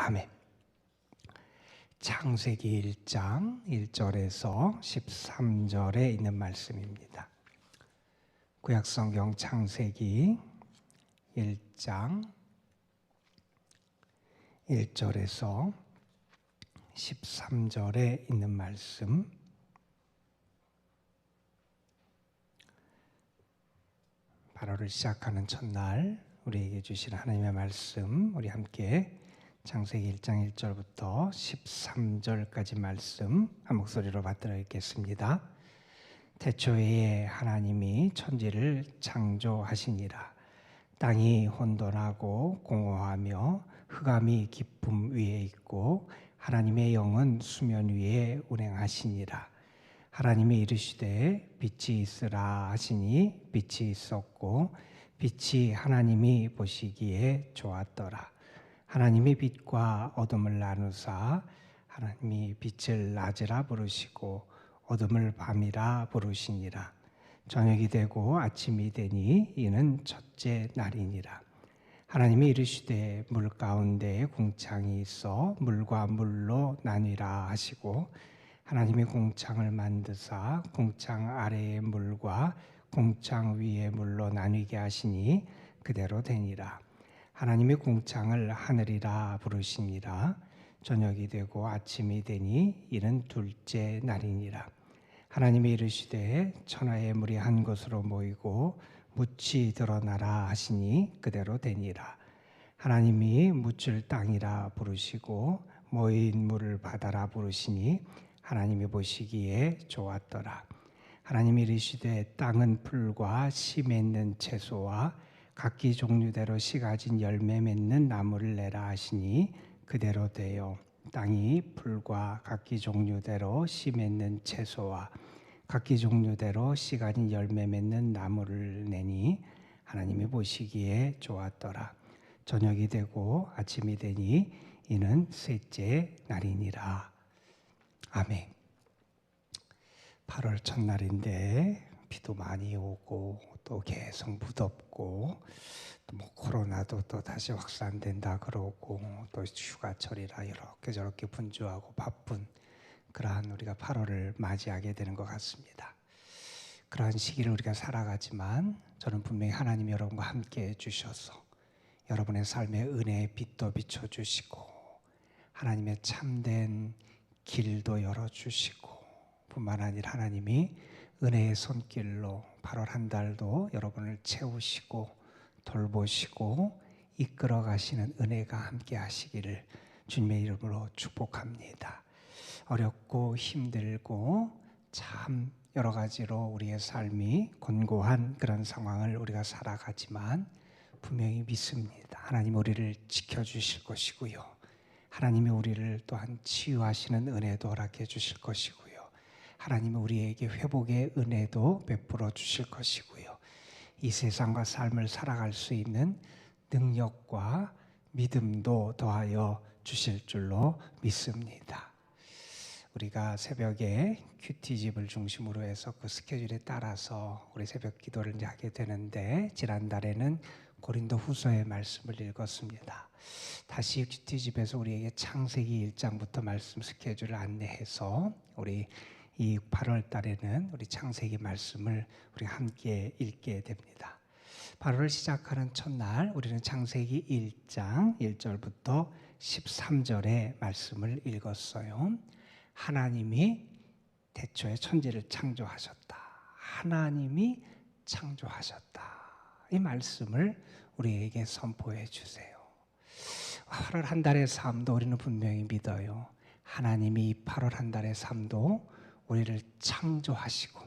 아멘. 창세기 1장 1절에서 13절에 있는 말씀입니다. 구약성경 창세기 1장 1절에서 13절에 있는 말씀, 발언을 시작하는 첫날 우리에게 주신 하나님의 말씀, 우리 함께 창세기 1장 1절부터 13절까지 말씀 한 목소리로 받들어 읽겠습니다. 태초에 하나님이 천지를 창조하시니라. 땅이 혼돈하고 공허하며 흑암이 깊음 위에 있고 하나님의 영은 수면 위에 운행하시니라. 하나님이 이르시되 빛이 있으라 하시니 빛이 있었고 빛이 하나님이 보시기에 좋았더라. 하나님이 빛과 어둠을 나누사 하나님이 빛을 낮이라 부르시고 어둠을 밤이라 부르시니라. 저녁이 되고 아침이 되니 이는 첫째 날이니라. 하나님이 이르시되 물 가운데에 궁창이 있어 물과 물로 나뉘라 하시고 하나님이 궁창을 만드사 궁창 아래의 물과 궁창 위의 물로 나뉘게 하시니 그대로 되니라. 하나님이 궁창을 하늘이라 부르시니라. 저녁이 되고 아침이 되니 이는 둘째 날이니라. 하나님이 이르시되 천하의 물이 한 곳으로 모이고 묻이 드러나라 하시니 그대로 되니라. 하나님이 묻을 땅이라 부르시고 모인 물을 바다라 부르시니 하나님이 보시기에 좋았더라. 하나님이 이르시되 땅은 풀과 씨 맺는 채소와 각기 종류대로 씨 가진 열매 맺는 나무를 내라 하시니 그대로 되어 땅이 풀과 각기 종류대로 씨 맺는 채소와 각기 종류대로 씨 가진 열매 맺는 나무를 내니 하나님이 보시기에 좋았더라. 저녁이 되고 아침이 되니 이는 셋째 날이니라. 아멘. 8월 첫날인데 비도 많이 오고 또 계속 무덥고 또 뭐 코로나도 또 다시 확산된다 그러고 또 휴가철이라 이렇게 저렇게 분주하고 바쁜 그러한 우리가 8월을 맞이하게 되는 것 같습니다. 그러한 시기를 우리가 살아가지만 저는 분명히 하나님이 여러분과 함께 해주셔서 여러분의 삶에 은혜의 빛도 비춰주시고 하나님의 참된 길도 열어주시고 뿐만 아니라 하나님이 은혜의 손길로 8월 한 달도 여러분을 채우시고 돌보시고 이끌어 가시는 은혜가 함께 하시기를 주님의 이름으로 축복합니다. 어렵고 힘들고 참 여러 가지로 우리의 삶이 곤고한 그런 상황을 우리가 살아가지만 분명히 믿습니다. 하나님 우리를 지켜주실 것이고요. 하나님이 우리를 또한 치유하시는 은혜도 허락해 주실 것이고요. 하나님이 우리에게 회복의 은혜도 베풀어 주실 것이고요. 이 세상과 삶을 살아갈 수 있는 능력과 믿음도 더하여 주실 줄로 믿습니다. 우리가 새벽에 큐티집을 중심으로 해서 그 스케줄에 따라서 우리 새벽 기도를 이제 하게 되는데 지난달에는 고린도 후서의 말씀을 읽었습니다. 다시 큐티집에서 우리에게 창세기 1장부터 말씀 스케줄을 안내해서 우리 이 8월 달에는 우리 창세기 말씀을 우리 함께 읽게 됩니다. 8월을 시작하는 첫날 우리는 창세기 1장 1절부터 13절의 말씀을 읽었어요. 하나님이 태초에 천지를 창조하셨다. 하나님이 창조하셨다. 이 말씀을 우리에게 선포해 주세요. 8월 한 달의 삶도 우리는 분명히 믿어요. 하나님이 이 8월 한 달의 삶도 우리를 창조하시고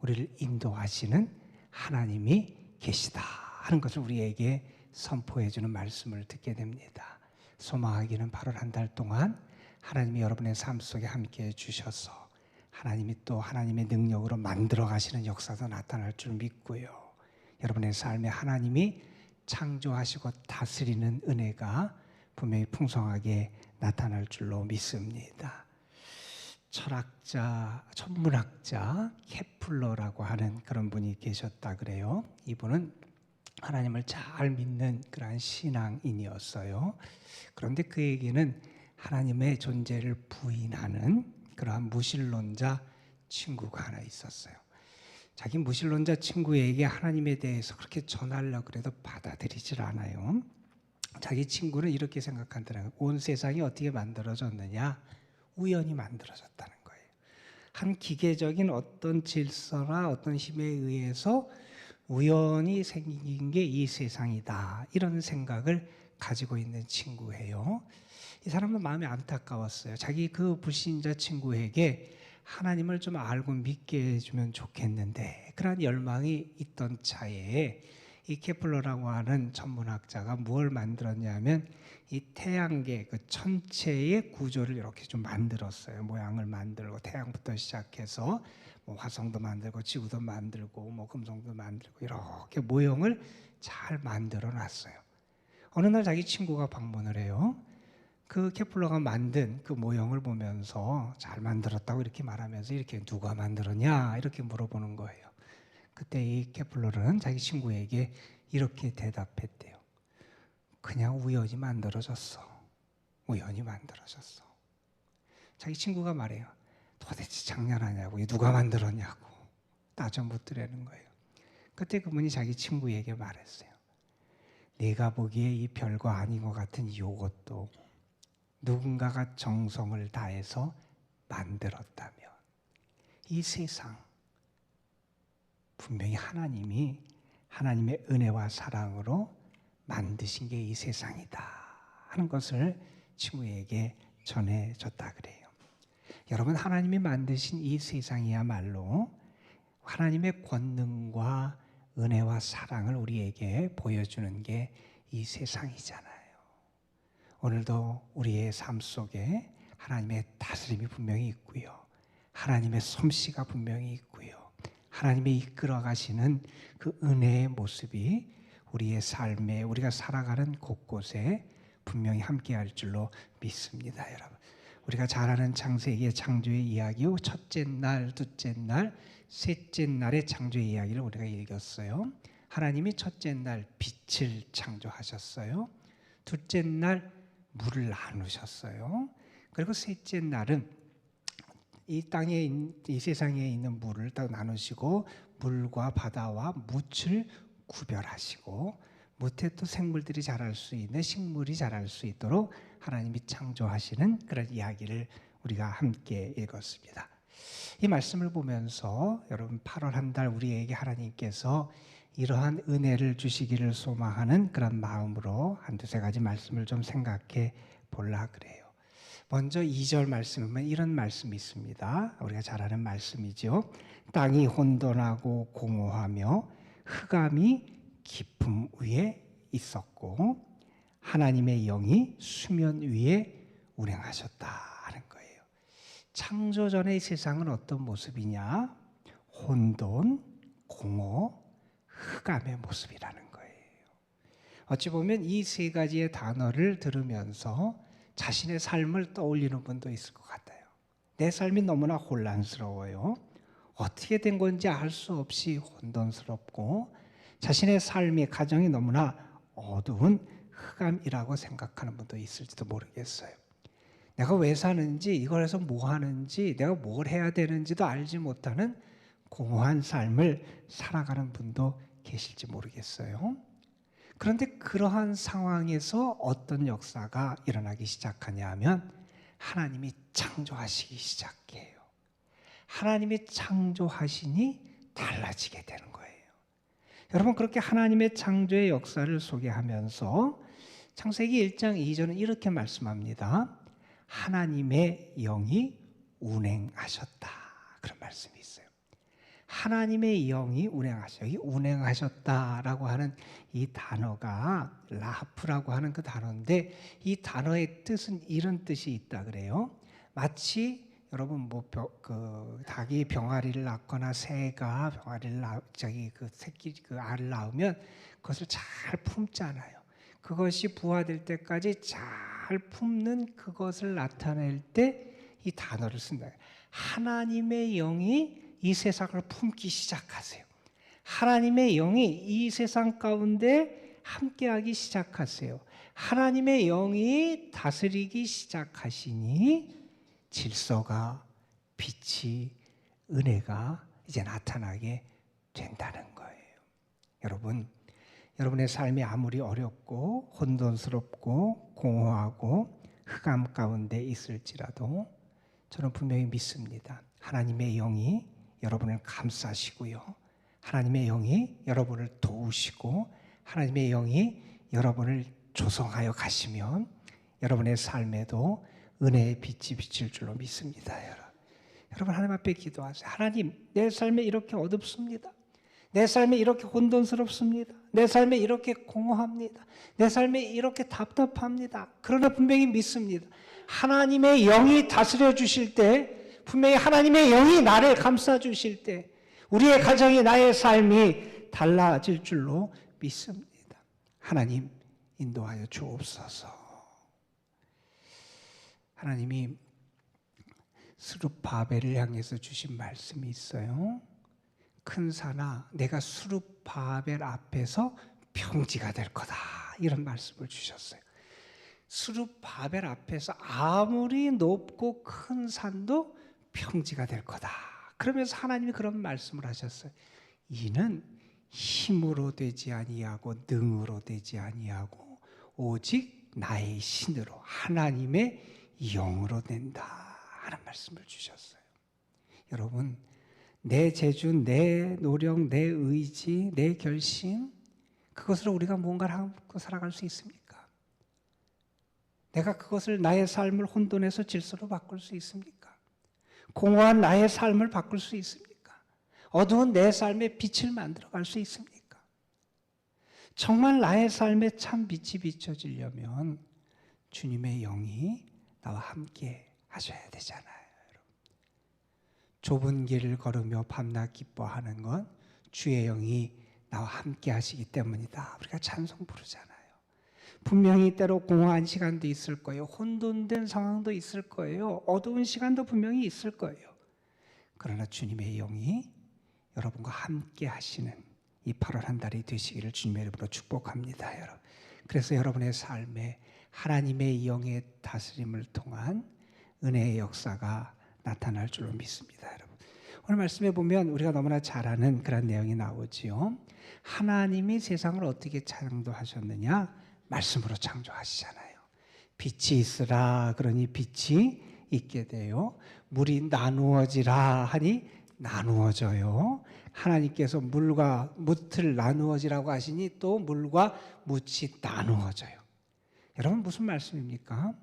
우리를 인도하시는 하나님이 계시다 하는 것을 우리에게 선포해 주는 말씀을 듣게 됩니다. 소망하기는 8월 한 달 동안 하나님이 여러분의 삶 속에 함께해 주셔서 하나님이 또 하나님의 능력으로 만들어 가시는 역사도 나타날 줄 믿고요. 여러분의 삶에 하나님이 창조하시고 다스리는 은혜가 분명히 풍성하게 나타날 줄로 믿습니다. 철학자, 천문학자 케플러라고 하는 그런 분이 계셨다 그래요. 이분은 하나님을 잘 믿는 그러한 신앙인이었어요. 그런데 그에게는 하나님의 존재를 부인하는 그러한 무신론자 친구가 하나 있었어요. 자기 무신론자 친구에게 하나님에 대해서 그렇게 전하려고 해도 받아들이질 않아요. 자기 친구는 이렇게 생각한다는 거예요. 온 세상이 어떻게 만들어졌느냐? 우연히 만들어졌다는 거예요. 한 기계적인 어떤 질서나 어떤 힘에 의해서 우연히 생긴 게 이 세상이다. 이런 생각을 가지고 있는 친구예요. 이 사람은 마음이 안타까웠어요. 자기 그 불신자 친구에게 하나님을 좀 알고 믿게 해주면 좋겠는데 그러한 열망이 있던 차에 이 케플러라고 하는 천문학자가 뭘 만들었냐면 이 태양계 그 천체의 구조를 이렇게 좀 만들었어요. 모양을 만들고 태양부터 시작해서 뭐 화성도 만들고 지구도 만들고 뭐 금성도 만들고 이렇게 모형을 잘 만들어 놨어요. 어느 날 자기 친구가 방문을 해요. 그 케플러가 만든 그 모형을 보면서 잘 만들었다고 이렇게 말하면서 이렇게 누가 만들었냐 이렇게 물어보는 거예요. 그때 이 케플러는 자기 친구에게 이렇게 대답했대요. 그냥 우연히 만들어졌어. 우연히 만들어졌어. 자기 친구가 말해요. 도대체 장난하냐고, 누가 만들었냐고 따져 묻더라는 거예요. 그때 그분이 자기 친구에게 말했어요. 내가 보기에 이 별거 아닌 것 같은 이것도 누군가가 정성을 다해서 만들었다면 이 세상 분명히 하나님이 하나님의 은혜와 사랑으로 만드신 게 이 세상이다 하는 것을 친구에게 전해줬다 그래요. 여러분, 하나님이 만드신 이 세상이야말로 하나님의 권능과 은혜와 사랑을 우리에게 보여주는 게 이 세상이잖아요. 오늘도 우리의 삶 속에 하나님의 다스림이 분명히 있고요. 하나님의 솜씨가 분명히 있고요. 하나님이 이끌어 가시는 그 은혜의 모습이 우리의 삶에 우리가 살아가는 곳곳에 분명히 함께할 줄로 믿습니다, 여러분. 우리가 잘 아는 창세기의 창조의 이야기요. 첫째 날, 둘째 날, 셋째 날의 창조의 이야기를 우리가 읽었어요. 하나님이 첫째 날 빛을 창조하셨어요. 둘째 날 물을 나누셨어요. 그리고 셋째 날은 이 땅에 이 세상에 있는 물을 딱 나누시고 물과 바다와 뭇을 구별하시고 뭇에 또 생물들이 자랄 수 있는 식물이 자랄 수 있도록 하나님이 창조하시는 그런 이야기를 우리가 함께 읽었습니다. 이 말씀을 보면서 여러분 8월 한 달 우리에게 하나님께서 이러한 은혜를 주시기를 소망하는 그런 마음으로 한두 세 가지 말씀을 좀 생각해 보려 그래요. 먼저 2절 말씀은 이런 말씀이 있습니다. 우리가 잘 아는 말씀이죠. 땅이 혼돈하고 공허하며 흑암이 깊음 위에 있었고 하나님의 영이 수면 위에 운행하셨다 하는 거예요. 창조 전의 세상은 어떤 모습이냐? 혼돈, 공허, 흑암의 모습이라는 거예요. 어찌 보면 이 세 가지의 단어를 들으면서 자신의 삶을 떠올리는 분도 있을 것 같아요. 내 삶이 너무나 혼란스러워요. 어떻게 된 건지 알 수 없이 혼돈스럽고 자신의 삶이 가정이 너무나 어두운 흑암이라고 생각하는 분도 있을지도 모르겠어요. 내가 왜 사는지, 이걸 해서 뭐 하는지, 내가 뭘 해야 되는지도 알지 못하는 공허한 삶을 살아가는 분도 계실지 모르겠어요. 그런데 그러한 상황에서 어떤 역사가 일어나기 시작하냐 하면 하나님이 창조하시기 시작해요. 하나님이 창조하시니 달라지게 되는 거예요. 여러분, 그렇게 하나님의 창조의 역사를 소개하면서 창세기 1장 2절은 이렇게 말씀합니다. 하나님의 영이 운행하셨다. 그런 말씀이 있어요. 하나님의 영이 운행하셨다. 여기 운행하셨다라고 하는 이 단어가 라프라고 하는 그 단어인데 이 단어의 뜻은 이런 뜻이 있다 그래요. 마치 여러분 그 닭이 병아리를 낳거나 새가 병아리를 그 새끼 그 알을 낳으면 그것을 잘 품잖아요. 그것이 부화될 때까지 잘 품는 그것을 나타낼 때 이 단어를 쓴다. 하나님의 영이 이 세상을 품기 시작하세요. 하나님의 영이 이 세상 가운데 함께하기 시작하세요. 하나님의 영이 다스리기 시작하시니 질서가, 빛이, 은혜가 이제 나타나게 된다는 거예요. 여러분, 여러분의 삶이 아무리 어렵고 혼돈스럽고 공허하고 흑암 가운데 있을지라도 저는 분명히 믿습니다. 하나님의 영이 여러분을 감싸시고요. 하나님의 영이 여러분을 도우시고 하나님의 영이 여러분을 조성하여 가시면 여러분의 삶에도 은혜의 빛이 비칠 줄로 믿습니다. 여러분 하나님 앞에 기도하세요. 하나님, 내 삶에 이렇게 어둡습니다. 내 삶에 이렇게 혼돈스럽습니다. 내 삶에 이렇게 공허합니다. 내 삶에 이렇게 답답합니다. 그러나 분명히 믿습니다. 하나님의 영이 다스려 주실 때, 분명히 하나님의 영이 나를 감싸 주실 때 우리의 가정이, 나의 삶이 달라질 줄로 믿습니다. 하나님 인도하여 주옵소서. 하나님이 스룹바벨을 향해서 주신 말씀이 있어요. 큰 산아, 내가 스룹바벨 앞에서 평지가 될 거다, 이런 말씀을 주셨어요. 스룹바벨 앞에서 아무리 높고 큰 산도 평지가 될 거다. 그러면서 하나님이 그런 말씀을 하셨어요. 이는 힘으로 되지 아니하고 능으로 되지 아니하고 오직 나의 신으로, 하나님의 영으로 된다 하는 말씀을 주셨어요. 여러분, 내 재주, 내 노력, 내 의지, 내 결심, 그것으로 우리가 뭔가를 하고 살아갈 수 있습니까? 내가 그것을, 나의 삶을 혼돈에서 질서로 바꿀 수 있습니까? 공허한 나의 삶을 바꿀 수 있습니까? 어두운 내 삶에 빛을 만들어갈 수 있습니까? 정말 나의 삶에 참 빛이 비춰지려면 주님의 영이 나와 함께 하셔야 되잖아요. 좁은 길을 걸으며 밤낮 기뻐하는 건 주의 영이 나와 함께 하시기 때문이다. 우리가 찬송 부르잖아요. 분명히 때로 공허한 시간도 있을 거예요. 혼돈된 상황도 있을 거예요. 어두운 시간도 분명히 있을 거예요. 그러나 주님의 영이 여러분과 함께 하시는 이 8월 한 달이 되시기를 주님의 이름으로 축복합니다. 여러분. 그래서 여러분의 삶에 하나님의 영의 다스림을 통한 은혜의 역사가 나타날 줄로 믿습니다. 여러분. 오늘 말씀에 보면 우리가 너무나 잘 아는 그런 내용이 나오지요. 하나님이 세상을 어떻게 창조하셨느냐? 말씀으로 창조하시잖아요. 빛이 있으라 그러니 빛이 있게 돼요. 물이 나누어지라 하니 나누어져요. 하나님께서 물과 뭇을 나누어지라고 하시니 또 물과 뭇이 나누어져요. 여러분, 무슨 말씀입니까?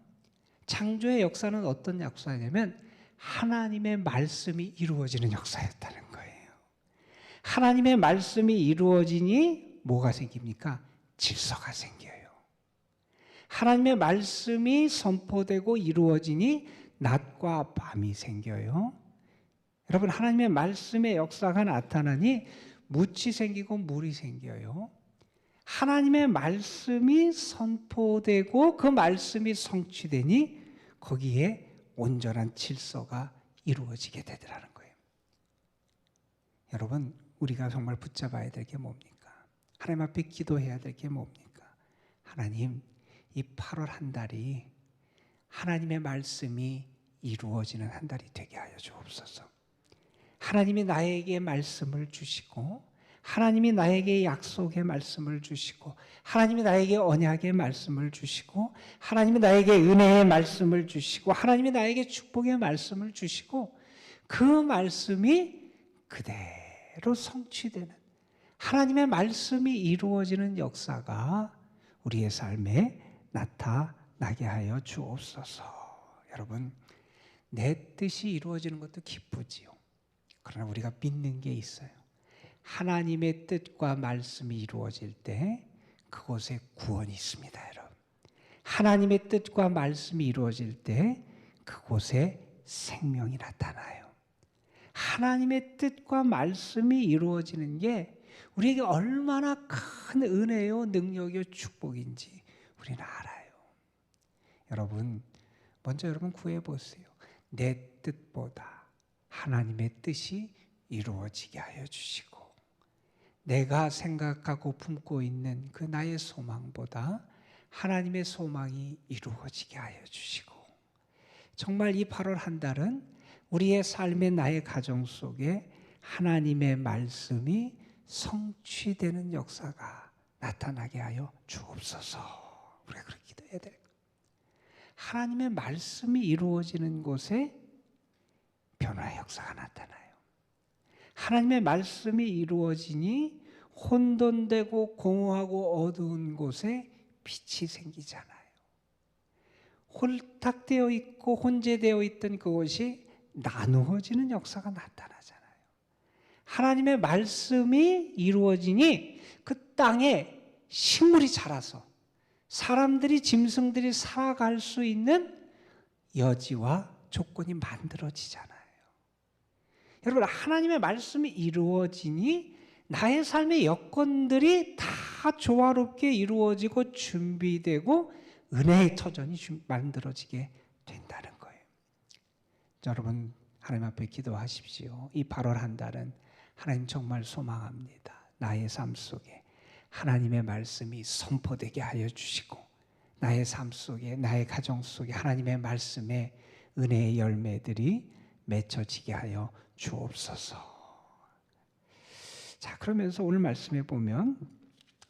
창조의 역사는 어떤 역사냐면 하나님의 말씀이 이루어지는 역사였다는 거예요. 하나님의 말씀이 이루어지니 뭐가 생깁니까? 질서가 생겨요. 하나님의 말씀이 선포되고 이루어지니 낮과 밤이 생겨요. 여러분, 하나님의 말씀의 역사가 나타나니 묻이 생기고 물이 생겨요. 하나님의 말씀이 선포되고 그 말씀이 성취되니 거기에 온전한 질서가 이루어지게 되더라는 거예요. 여러분, 우리가 정말 붙잡아야 될 게 뭡니까? 하나님 앞에 기도해야 될 게 뭡니까? 하나님, 이 8월 한 달이 하나님의 말씀이 이루어지는 한 달이 되게 하여 주옵소서. 하나님이 나에게 말씀을 주시고 하나님이 나에게 약속의 말씀을 주시고 하나님이 나에게 언약의 말씀을 주시고 하나님이 나에게 은혜의 말씀을 주시고 하나님이 나에게 축복의 말씀을 주시고 그 말씀이 그대로 성취되는, 하나님의 말씀이 이루어지는 역사가 우리의 삶에 나타나게 하여 주옵소서. 여러분, 내 뜻이 이루어지는 것도 기쁘지요. 그러나 우리가 믿는 게 있어요. 하나님의 뜻과 말씀이 이루어질 때 그곳에 구원이 있습니다, 여러분. 하나님의 뜻과 말씀이 이루어질 때 그곳에 생명이 나타나요. 하나님의 뜻과 말씀이 이루어지는 게 우리에게 얼마나 큰 은혜요, 능력이요, 축복인지 우리는 알아요. 여러분, 먼저 여러분 구해보세요. 내 뜻보다 하나님의 뜻이 이루어지게 하여 주시고 내가 생각하고 품고 있는 그 나의 소망보다 하나님의 소망이 이루어지게 하여 주시고, 정말 이 8월 한 달은 우리의 삶의 나의 가정 속에 하나님의 말씀이 성취되는 역사가 나타나게 하여 주옵소서. 우리가 그렇게 기도해야 될 거예요. 하나님의 말씀이 이루어지는 곳에 변화의 역사가 나타나요. 하나님의 말씀이 이루어지니 혼돈되고 공허하고 어두운 곳에 빛이 생기잖아요. 홀딱되어 있고 혼재되어 있던 그곳이 나누어지는 역사가 나타나잖아요. 하나님의 말씀이 이루어지니 그 땅에 식물이 자라서 사람들이, 짐승들이 살아갈 수 있는 여지와 조건이 만들어지잖아요. 여러분, 하나님의 말씀이 이루어지니 나의 삶의 여건들이 다 조화롭게 이루어지고 준비되고 은혜의 터전이 만들어지게 된다는 거예요. 여러분, 하나님 앞에 기도하십시오. 이 8월 한 달은 하나님 정말 소망합니다. 나의 삶 속에 하나님의 말씀이 선포되게 하여 주시고, 나의 삶 속에, 나의 가정 속에 하나님의 말씀의 은혜의 열매들이 맺혀지게 하여 주옵소서. 자, 그러면서 오늘 말씀에 보면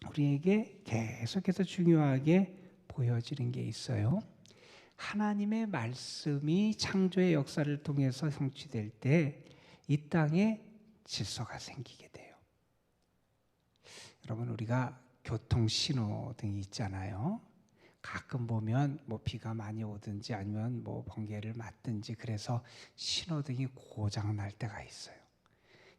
우리에게 계속해서 중요하게 보여지는 게 있어요. 하나님의 말씀이 창조의 역사를 통해서 성취될 때 이 땅에 질서가 생기게 돼요. 여러분, 우리가 교통 신호등이 있잖아요. 가끔 보면 뭐 비가 많이 오든지 아니면 뭐 번개를 맞든지 그래서 신호등이 고장 날 때가 있어요.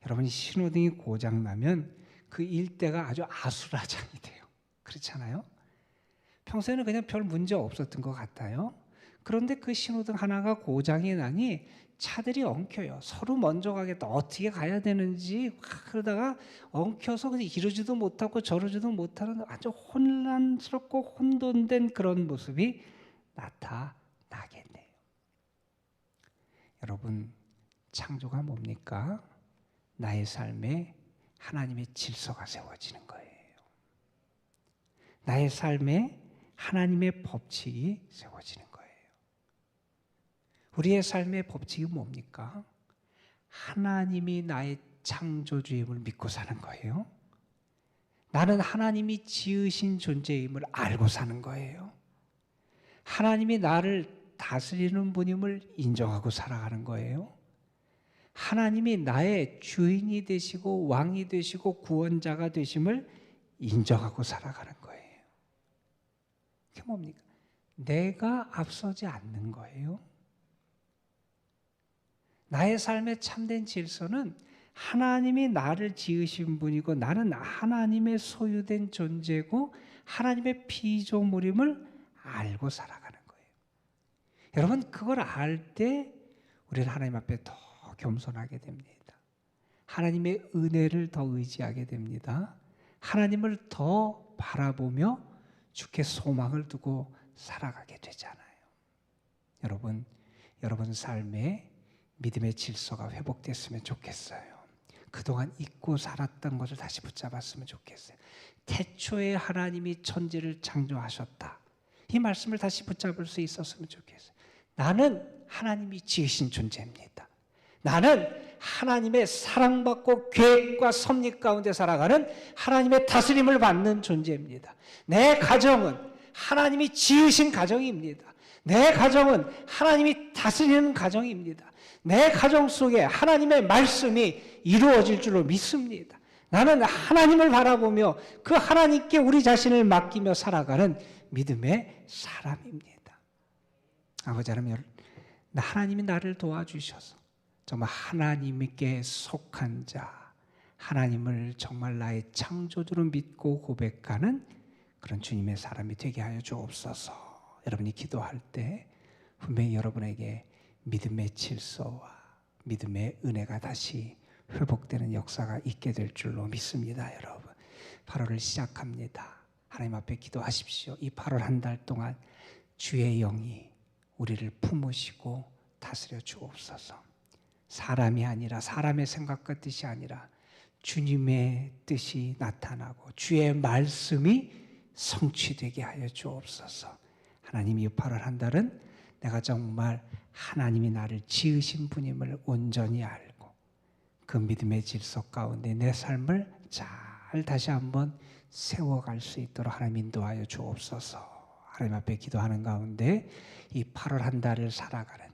여러분, 신호등이 고장 나면 그 일대가 아주 아수라장이 돼요. 그렇잖아요? 평소에는 그냥 별 문제 없었던 것 같아요. 그런데 그 신호등 하나가 고장이 나니 차들이 엉켜요. 서로 먼저 가겠다, 어떻게 가야 되는지 그러다가 엉켜서 그냥 이러지도 못하고 저러지도 못하는 아주 혼란스럽고 혼돈된 그런 모습이 나타나겠네요. 여러분, 창조가 뭡니까? 나의 삶에 하나님의 질서가 세워지는 거예요. 나의 삶에 하나님의 법칙이 세워지는 거예요. 우리의 삶의 법칙이 뭡니까? 하나님이 나의 창조주임을 믿고 사는 거예요. 나는 하나님이 지으신 존재임을 알고 사는 거예요. 하나님이 나를 다스리는 분임을 인정하고 살아가는 거예요. 하나님이 나의 주인이 되시고 왕이 되시고 구원자가 되심을 인정하고 살아가는 거예요. 그게 뭡니까? 내가 앞서지 않는 거예요. 나의 삶의 참된 질서는 하나님이 나를 지으신 분이고 나는 하나님의 소유된 존재고 하나님의 피조물임을 알고 살아가는 거예요. 여러분, 그걸 알 때 우리는 하나님 앞에 더 겸손하게 됩니다. 하나님의 은혜를 더 의지하게 됩니다. 하나님을 더 바라보며 주께 소망을 두고 살아가게 되잖아요. 여러분 삶에 믿음의 질서가 회복됐으면 좋겠어요. 그동안 잊고 살았던 것을 다시 붙잡았으면 좋겠어요. 태초에 하나님이 천지를 창조하셨다. 이 말씀을 다시 붙잡을 수 있었으면 좋겠어요. 나는 하나님이 지으신 존재입니다. 나는 하나님의 사랑받고 계획과 섭리 가운데 살아가는 하나님의 다스림을 받는 존재입니다. 내 가정은 하나님이 지으신 가정입니다. 내 가정은 하나님이 다스리는 가정입니다. 내 가정 속에 하나님의 말씀이 이루어질 줄로 믿습니다. 나는 하나님을 바라보며 그 하나님께 우리 자신을 맡기며 살아가는 믿음의 사람입니다. 아버지 하나님, 하나님이 나를 도와주셔서 정말 하나님께 속한 자, 하나님을 정말 나의 창조주로 믿고 고백하는 그런 주님의 사람이 되게 하여 주옵소서. 여러분이 기도할 때 분명히 여러분에게 믿음의 질서와 믿음의 은혜가 다시 회복되는 역사가 있게 될 줄로 믿습니다. 여러분, 8월을 시작합니다. 하나님 앞에 기도하십시오. 이 8월 한 달 동안 주의 영이 우리를 품으시고 다스려 주옵소서. 사람이 아니라, 사람의 생각과 뜻이 아니라 주님의 뜻이 나타나고 주의 말씀이 성취되게 하여 주옵소서. 하나님, 이 8월 한 달은 내가 정말 하나님이 나를 지으신 분임을 온전히 알고 그 믿음의 질서 가운데 내 삶을 잘 다시 한번 세워갈 수 있도록 하나님 인도하여 주옵소서. 하나님 앞에 기도하는 가운데 이 8월 한 달을 살아가는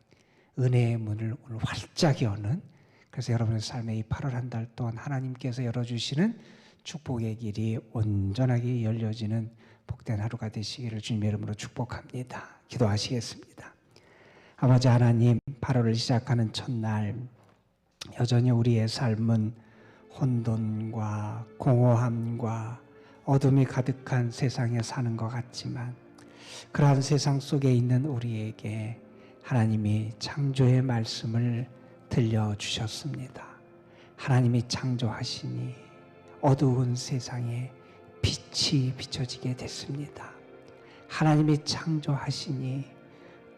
은혜의 문을 오늘 활짝 여는, 그래서 여러분의 삶에 이 8월 한 달 동안 하나님께서 열어주시는 축복의 길이 온전하게 열려지는 복된 하루가 되시기를 주님의 이름으로 축복합니다. 기도하시겠습니다. 아버지 하나님, 8월을 시작하는 첫날 여전히 우리의 삶은 혼돈과 공허함과 어둠이 가득한 세상에 사는 것 같지만 그러한 세상 속에 있는 우리에게 하나님이 창조의 말씀을 들려주셨습니다. 하나님이 창조하시니 어두운 세상에 빛이 비춰지게 됐습니다. 하나님이 창조하시니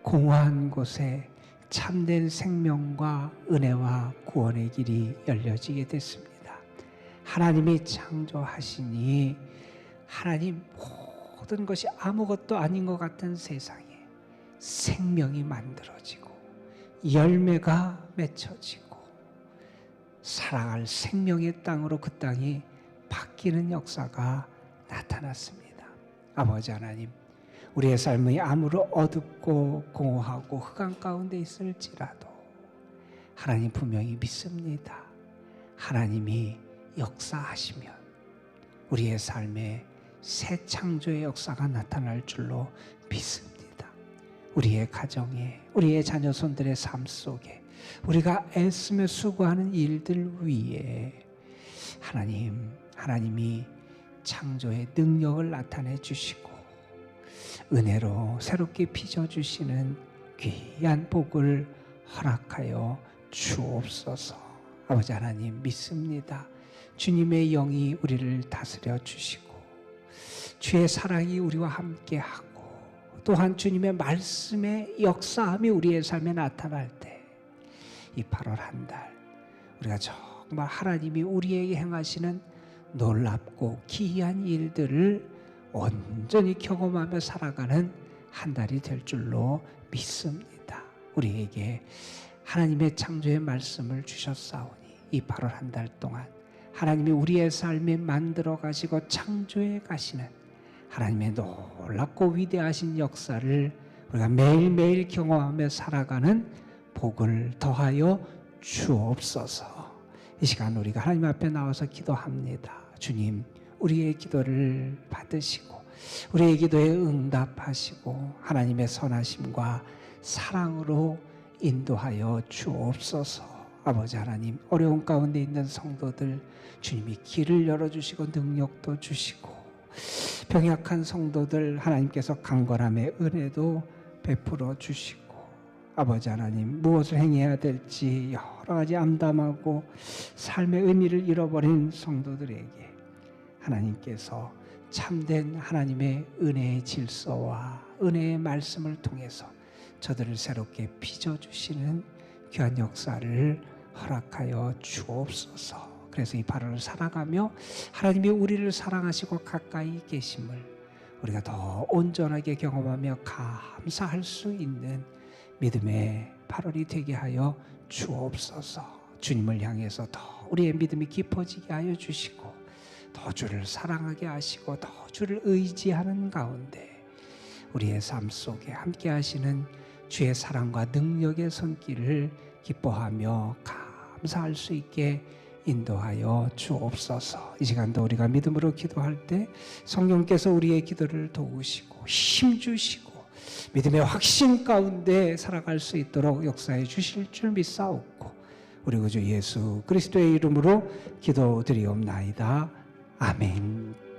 공허한 곳에 참된 생명과 은혜와 구원의 길이 열려지게 됐습니다. 하나님이 창조하시니 하나님 모든 것이 아무것도 아닌 것 같은 세상에 생명이 만들어지고 열매가 맺혀지고 살아갈 생명의 땅으로 그 땅이 바뀌는 역사가 나타났습니다. 아버지 하나님, 우리의 삶이 아무리 어둡고 공허하고 흑암 가운데 있을지라도 하나님 분명히 믿습니다. 하나님이 역사하시면 우리의 삶에 새 창조의 역사가 나타날 줄로 믿습니다. 우리의 가정에, 우리의 자녀손들의 삶 속에 우리가 애쓰며 수고하는 일들 위에 하나님이 창조의 능력을 나타내 주시고 은혜로 새롭게 빚어주시는 귀한 복을 허락하여 주옵소서. 아버지 하나님, 믿습니다. 주님의 영이 우리를 다스려 주시고 주의 사랑이 우리와 함께하고 또한 주님의 말씀의 역사함이 우리의 삶에 나타날 때 이 8월 한 달 우리가 정말 하나님이 우리에게 행하시는 놀랍고 기이한 일들을 온전히 경험하며 살아가는 한 달이 될 줄로 믿습니다. 우리에게 하나님의 창조의 말씀을 주셨사오니 이 8월 한 달 동안 하나님이 우리의 삶에 만들어 가시고 창조해 가시는 하나님의 놀랍고 위대하신 역사를 우리가 매일매일 경험하며 살아가는 복을 더하여 주옵소서. 이 시간 우리가 하나님 앞에 나와서 기도합니다. 주님, 우리의 기도를 받으시고 우리의 기도에 응답하시고 하나님의 선하심과 사랑으로 인도하여 주옵소서. 아버지 하나님, 어려운 가운데 있는 성도들 주님이 길을 열어주시고 능력도 주시고 병약한 성도들 하나님께서 강건함의 은혜도 베풀어 주시고 아버지 하나님, 무엇을 행해야 될지 여러 가지 암담하고 삶의 의미를 잃어버린 성도들에게 하나님께서 참된 하나님의 은혜의 질서와 은혜의 말씀을 통해서 저들을 새롭게 빚어주시는 귀한 역사를 허락하여 주옵소서. 그래서 이 8월을 살아가며 하나님이 우리를 사랑하시고 가까이 계심을 우리가 더 온전하게 경험하며 감사할 수 있는 믿음의 8월이 되게 하여 주옵소서. 주님을 향해서 더 우리의 믿음이 깊어지게 하여 주시고 더 주를 사랑하게 하시고 더 주를 의지하는 가운데 우리의 삶 속에 함께 하시는 주의 사랑과 능력의 손길을 기뻐하며 감사할 수 있게 인도하여 주옵소서. 이 시간도 우리가 믿음으로 기도할 때 성령께서 우리의 기도를 도우시고 힘주시고 믿음의 확신 가운데 살아갈 수 있도록 역사해 주실 줄 믿사옵고 우리 구주 예수 그리스도의 이름으로 기도드리옵나이다. 아멘.